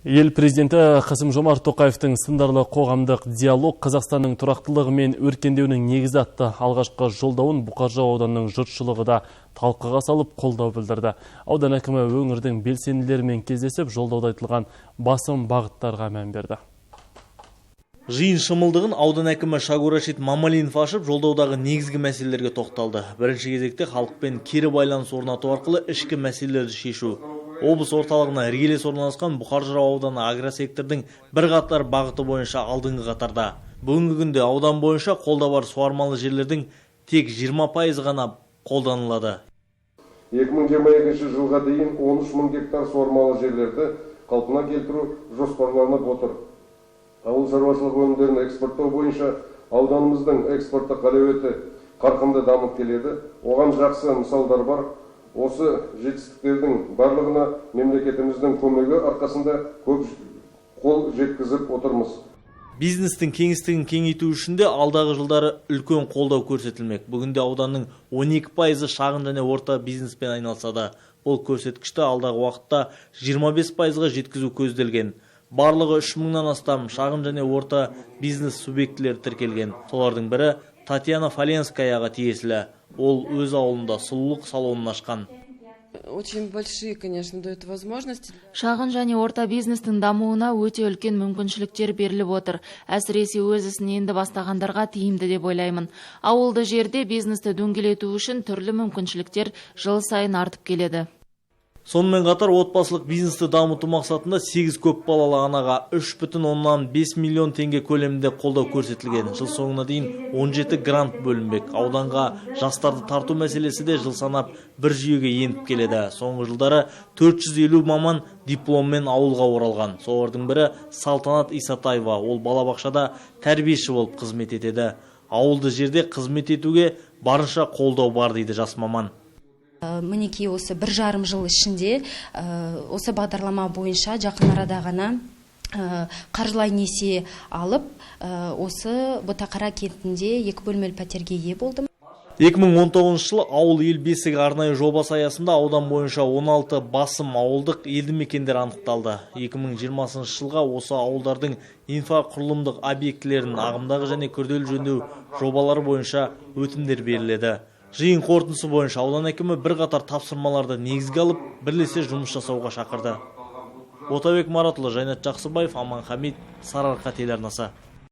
Ел президенті Қасым-Жомарт Тоқаевтың сындарлы қоғамдық диалог Қазақстанның тұрақтылығы мен өркендеуінің негізі атты алғашқы жолдауын Бұқар-Жырау ауданының жұртшылығы да талқыға салып қолдау білдірді. Аудан әкімі өңірдің белсенділерімен кездесіп, жолдауда айтылған басым бағыттарға мән берді. Жиын шымылдығын аудан әкімі Шагурашид Мамалинов ашып, жолдаудағы негізгі мәселелерге тоқталды. Бірінші кезекте халықпен кері байланыс орнату арқылы ішкі мәселелерді шешу. Облыс орталығына іргелес орналасқан Бұқар-Жырау ауданы агросектордың бірқатар бағыты бойынша алдыңғы қатарда. Бүгінгі күнде аудан бойынша қолда бар суармалы жерлердің тек 20% ғана қолданылады. 2022 жылға дейін 13 мың гектар суармалы жерлерді қалпына келтіру жоспарланып отыр. Ауыл шаруашылығы өнімдерін экспорттау бойынша ауданымыздың экспорттық әлеуеті қарқынды дамып келеді. Оған жақсы мысалдар бар. Осы жетістіктердің барлығына мемлекетіміздің көмегі арқасында көп қол жеткізіп отырмыз. Бизнестің кеңістігін кеңейту үшін де алдағы жылдары үлкен қолдау көрсетілмек. Бүгінде ауданның 12% шағын және орта бизнеспен айналысады. Ол көрсеткішті алдағы уақытта 25%-ға жеткізу көзделген. Барлығы 3 мыңнан астам шағын және орта бизнес субъектілері тіркелген. Солардың бірі Татьяна Фаленскаяға тиесілі. Ол өз ауылында сұлулық салонын ашқан. Очень большие, конечно, дают возможности. Шағын және орта бизнестің дамуына өте үлкен мүмкіншіліктер беріліп отыр. Әсіресе өз ісін енді бастағандарға тиімді деп ойлаймын. Ауылды жерде бизнесті дөңгелету үшін түрлі мүмкіншіліктер жыл сайын артып келеді. Сонымен қатар отбасылық бизнесті дамыту мақсатында 8 көпбалалы анаға 3,5 миллион теңге көлемінде қолдау көрсетілген. Жыл соңына дейін 17 грант бөлінбек. Ауданға жастарды тарту мәселесі де жыл санап бір жүйеге еніп келеді. Соңғы жылдары 450 маман дипломмен ауылға оралған. Солардың бірі Салтанат Исатаева. Ол балабақшада тәрбиеші болып қызмет етеді. Ауылды жерде қызмет етуге барынша қолдау бар дейді жас маман. Мінекей осы 1,5 жыл ішінде осы бағдарлама бойынша жақын арада ғана қаржылай несие алып, осы Ботақара кентінде 2 бөлмелі пәтерге ие болдым. 2019 жылы ауыл ел бесігі арнайы жобасы аясында аудан бойынша 16 басым ауылдық елді мекендер анықталды. 2020 жылға осы ауылдардың инфрақұрылымдық объектілерін ағымдағы және күрделі жөндеу жобалары бойынша өтімдер беріледі. Жиын қорытындысы бойынша аудан әкімі бірқатар тапсырмаларды негізге алып, бірлесе жұмыс жасауға шақырды. Ботабек Маратұлы, Жайнат Жақсыбаев, Аман Хамид, Сарыарқа телеарнасы.